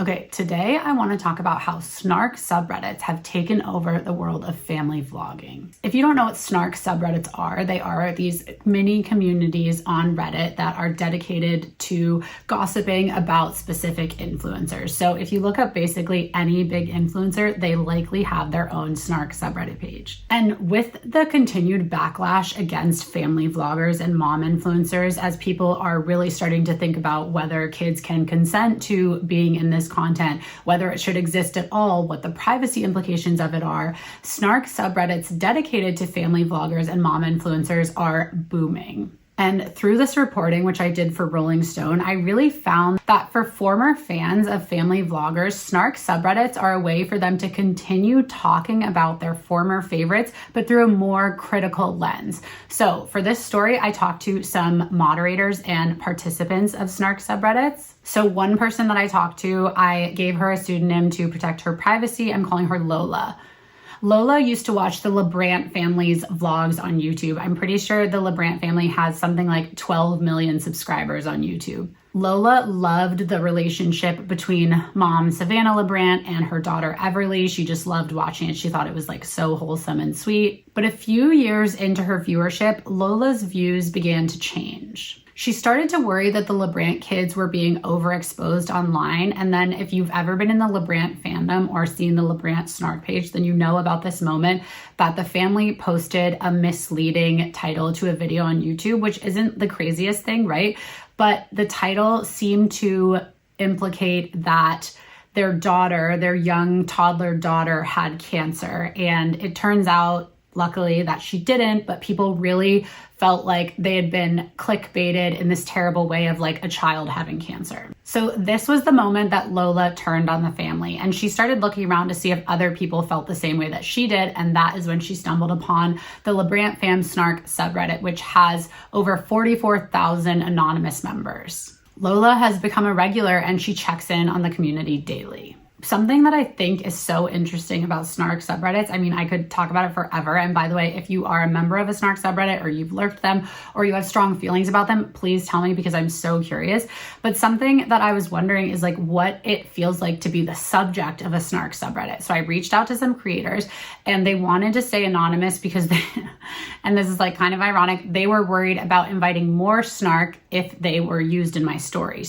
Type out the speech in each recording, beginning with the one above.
Okay, today I want to talk about how Snark subreddits have taken over the world of family vlogging. If you don't know what Snark subreddits are, they are these mini communities on Reddit that are dedicated to gossiping about specific influencers. So if you look up basically any big influencer, they likely have their own Snark subreddit page. And with the continued backlash against family vloggers and mom influencers, as people are really starting to think about whether kids can consent to being in this content, whether it should exist at all, what the privacy implications of it are, Snark subreddits dedicated to family vloggers and mom influencers are booming. And through this reporting, which I did for Rolling Stone, I really found that for former fans of family vloggers, Snark subreddits are a way for them to continue talking about their former favorites, but through a more critical lens. So for this story, I talked to some moderators and participants of Snark subreddits. So one person that I talked to, I gave her a pseudonym to protect her privacy. I'm calling her Lola. Lola used to watch the LaBrant family's vlogs on YouTube. I'm pretty sure the LaBrant family has something like 12 million subscribers on YouTube. Lola loved the relationship between mom Savannah LaBrant and her daughter Everly. She just loved watching it. She thought it was like so wholesome and sweet. But a few years into her viewership, Lola's views began to change. She started to worry that the LaBrant kids were being overexposed online. And then if you've ever been in the LaBrant fandom or seen the LaBrant Snark page, then you know about this moment that the family posted a misleading title to a video on YouTube, which isn't the craziest thing, right? But the title seemed to implicate that their daughter, their young toddler daughter, had cancer. And it turns out, luckily, that she didn't, but people really felt like they had been clickbaited in this terrible way of like a child having cancer. So this was the moment that Lola turned on the family, and she started looking around to see if other people felt the same way that she did. And that is when she stumbled upon the LaBrant Fam Snark subreddit, which has over 44,000 anonymous members. Lola has become a regular and she checks in on the community daily. Something that I think is so interesting about Snark subreddits, I mean, I could talk about it forever. And by the way, if you are a member of a Snark subreddit or you've lurked them or you have strong feelings about them, please tell me because I'm so curious. But something that I was wondering is like what it feels like to be the subject of a Snark subreddit. So I reached out to some creators and they wanted to stay anonymous because they, and this is like kind of ironic, they were worried about inviting more Snark if they were used in my story.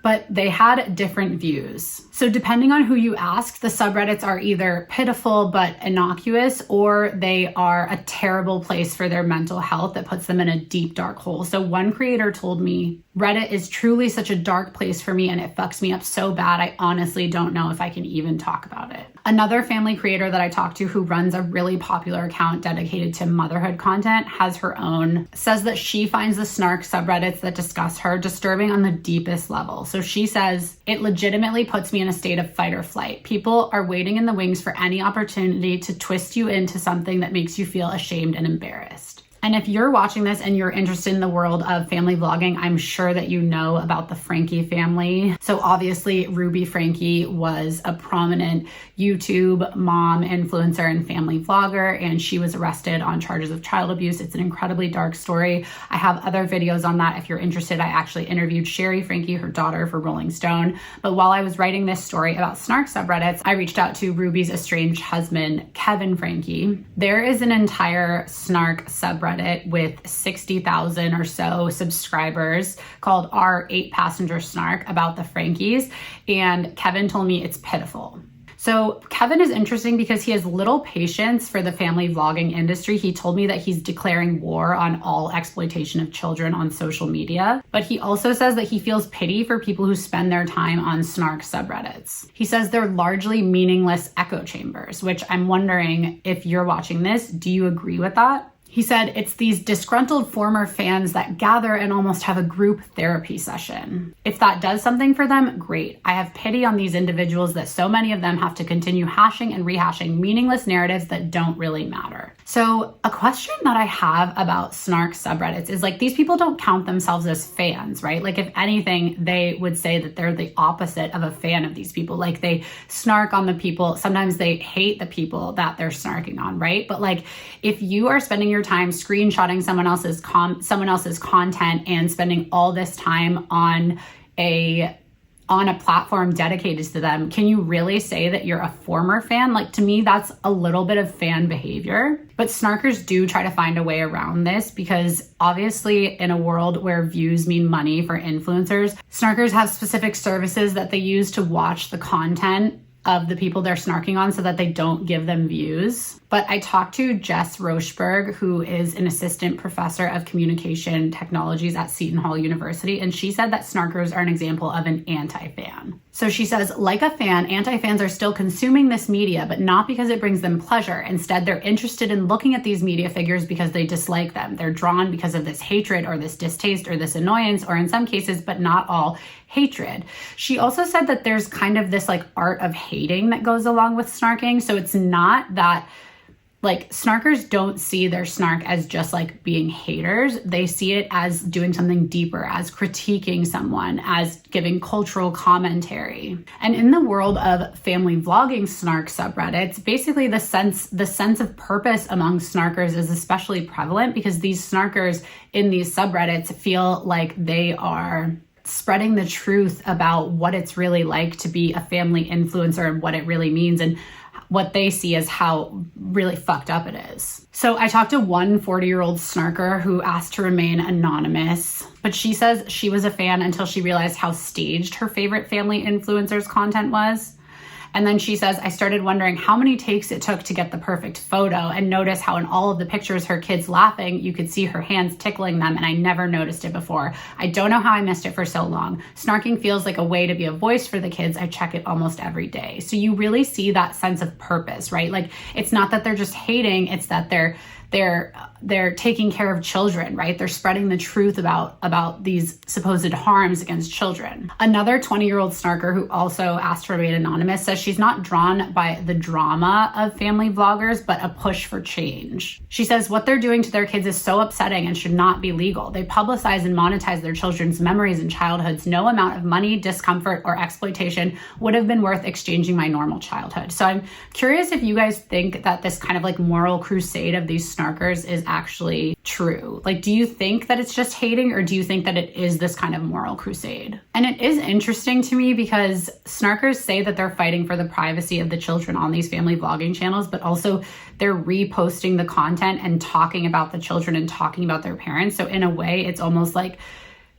But they had different views. So depending on who you ask, the subreddits are either pitiful but innocuous, or they are a terrible place for their mental health that puts them in a deep, dark hole. So one creator told me, Reddit is truly such a dark place for me and it fucks me up so bad, I honestly don't know if I can even talk about it. Another family creator that I talked to who runs a really popular account dedicated to motherhood content has her own, says that she finds the Snark subreddits that discuss her disturbing on the deepest level. So she says, it legitimately puts me in a state of fight or flight. People are waiting in the wings for any opportunity to twist you into something that makes you feel ashamed and embarrassed. And if you're watching this and you're interested in the world of family vlogging, I'm sure that you know about the Frankie family. So obviously Ruby Frankie was a prominent YouTube mom, influencer, and family vlogger, and she was arrested on charges of child abuse. It's an incredibly dark story. I have other videos on that if you're interested. I actually interviewed Sherry Frankie, her daughter, for Rolling Stone. But while I was writing this story about Snark subreddits, I reached out to Ruby's estranged husband, Kevin Frankie. There is an entire Snark subreddit with 60,000 or so subscribers called our 8-passenger Snark about the Frankies, and Kevin told me it's pitiful. So Kevin is interesting because he has little patience for the family vlogging industry. He told me that he's declaring war on all exploitation of children on social media, but he also says that he feels pity for people who spend their time on Snark subreddits. He says they're largely meaningless echo chambers, which I'm wondering if you're watching this, do you agree with that? He said it's these disgruntled former fans that gather and almost have a group therapy session. If that does something for them, great. I have pity on these individuals that so many of them have to continue hashing and rehashing meaningless narratives that don't really matter. So a question that I have about Snark subreddits is like, these people don't count themselves as fans, right? Like if anything, they would say that they're the opposite of a fan of these people. Like they snark on the people. Sometimes they hate the people that they're snarking on, right? But like if you are spending your time screenshotting someone else's content and spending all this time on a on a platform dedicated to them, can you really say that you're a former fan? Like, to me, that's a little bit of fan behavior. But snarkers do try to find a way around this because obviously in a world where views mean money for influencers, snarkers have specific services that they use to watch the content of the people they're snarking on so that they don't give them views. But I talked to Jess Rochberg, who is an assistant professor of communication technologies at Seton Hall University, and she said that snarkers are an example of an anti-fan. So she says, like a fan, anti-fans are still consuming this media, but not because it brings them pleasure. Instead, they're interested in looking at these media figures because they dislike them. They're drawn because of this hatred or this distaste or this annoyance, or in some cases, but not all, hatred. She also said that there's kind of this like art of hating that goes along with snarking. So it's not that like snarkers don't see their snark as just like being haters. They see it as doing something deeper, as critiquing someone, as giving cultural commentary. And in the world of family vlogging snark subreddits, basically the sense of purpose among snarkers is especially prevalent because these snarkers in these subreddits feel like they are spreading the truth about what it's really like to be a family influencer and what it really means and what they see as how really fucked up it is. So I talked to one 40-year-old snarker who asked to remain anonymous, but she says she was a fan until she realized how staged her favorite family influencer's content was. And then she says, I started wondering how many takes it took to get the perfect photo and notice how in all of the pictures her kids laughing, you could see her hands tickling them and I never noticed it before. I don't know how I missed it for so long. Snarking feels like a way to be a voice for the kids. I check it almost every day. So you really see that sense of purpose, right? Like it's not that they're just hating, it's that they're taking care of children, right? They're spreading the truth about these supposed harms against children. Another 20-year-old snarker who also asked to remain anonymous says she's not drawn by the drama of family vloggers, but a push for change. She says what they're doing to their kids is so upsetting and should not be legal. They publicize and monetize their children's memories and childhoods. No amount of money, discomfort, or exploitation would have been worth exchanging my normal childhood. So I'm curious if you guys think that this kind of like moral crusade of these snarkers is actually true. Like, do you think that it's just hating or do you think that it is this kind of moral crusade? And it is interesting to me because snarkers say that they're fighting for the privacy of the children on these family vlogging channels, but also they're reposting the content and talking about the children and talking about their parents. So in a way, it's almost like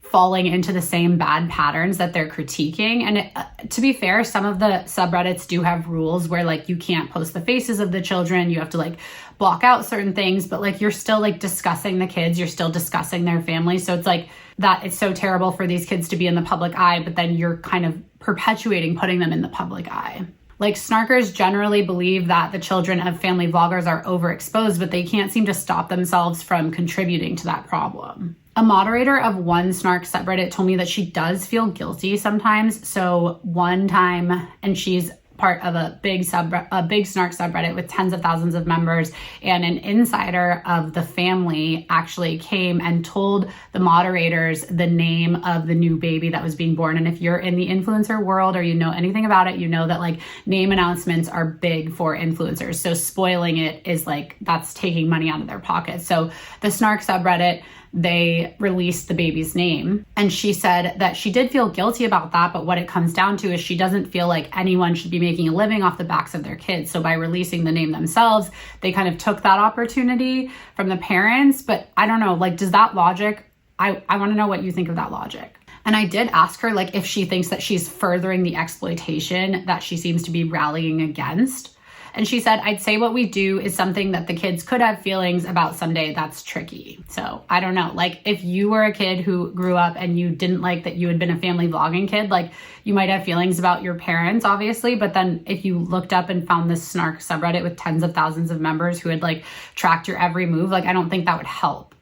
falling into the same bad patterns that they're critiquing. And to be fair, some of the subreddits do have rules where like you can't post the faces of the children, you have to like block out certain things, but like you're still like discussing the kids, you're still discussing their family. So it's like that it's so terrible for these kids to be in the public eye, but then you're kind of perpetuating putting them in the public eye. Like snarkers generally believe that the children of family vloggers are overexposed, but they can't seem to stop themselves from contributing to that problem. A moderator of one snark subreddit told me that she does feel guilty sometimes. So one time, and she's part of a big snark subreddit with tens of thousands of members, and an insider of the family actually came and told the moderators the name of the new baby that was being born. And if you're in the influencer world or you know anything about it, you know that like name announcements are big for influencers. So spoiling it is like, that's taking money out of their pocket. So the snark subreddit, they released the baby's name. And she said that she did feel guilty about that, but what it comes down to is she doesn't feel like anyone should be making a living off the backs of their kids. So by releasing the name themselves, they kind of took that opportunity from the parents. But I don't know, like, does that logic, I want to know what you think of that logic. And I did ask her, like, if she thinks that she's furthering the exploitation that she seems to be rallying against. And she said, I'd say what we do is something that the kids could have feelings about someday. That's tricky. So I don't know, like if you were a kid who grew up and you didn't like that you had been a family vlogging kid, like you might have feelings about your parents, obviously. But then if you looked up and found this snark subreddit with tens of thousands of members who had like tracked your every move, like I don't think that would help.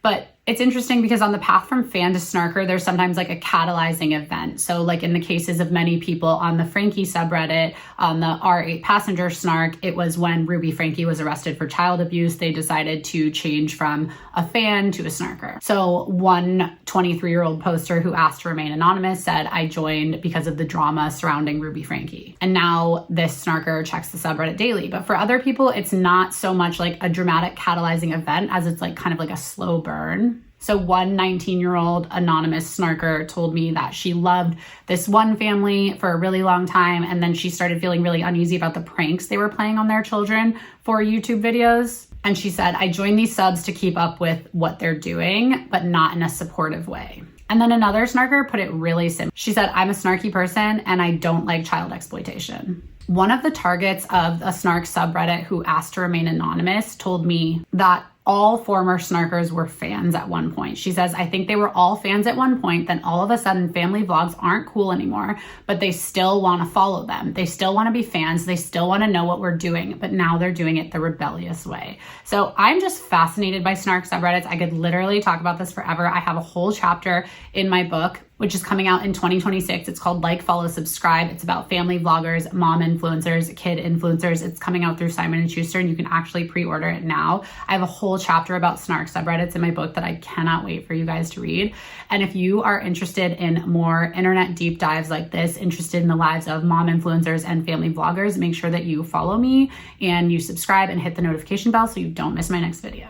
But it's interesting because on the path from fan to snarker, there's sometimes like a catalyzing event. So like in the cases of many people on the Frankie subreddit, on the R8 passenger snark, it was when Ruby Frankie was arrested for child abuse, they decided to change from a fan to a snarker. So one 23-year-old poster who asked to remain anonymous said, I joined because of the drama surrounding Ruby Frankie. And now this snarker checks the subreddit daily. But for other people, it's not so much like a dramatic catalyzing event as it's like kind of like a slow burn. So one 19-year-old anonymous snarker told me that she loved this one family for a really long time, and then she started feeling really uneasy about the pranks they were playing on their children for YouTube videos. And she said, I joined these subs to keep up with what they're doing, but not in a supportive way. And then another snarker put it really simple. She said, I'm a snarky person and I don't like child exploitation. One of the targets of a Snark subreddit who asked to remain anonymous told me that all former snarkers were fans at one point. She says, I think they were all fans at one point, then all of a sudden family vlogs aren't cool anymore, but they still want to follow them. They still want to be fans. They still want to know what we're doing, but now they're doing it the rebellious way. So I'm just fascinated by Snark subreddits. I could literally talk about this forever. I have a whole chapter in my book, which is coming out in 2026. It's called Like, Follow, Subscribe. It's about family vloggers, mom influencers, kid influencers. It's coming out through Simon & Schuster, and you can actually pre-order it now. I have a whole chapter about Snark subreddits in my book that I cannot wait for you guys to read. And if you are interested in more internet deep dives like this, interested in the lives of mom influencers and family vloggers, make sure that you follow me and you subscribe and hit the notification bell so you don't miss my next video.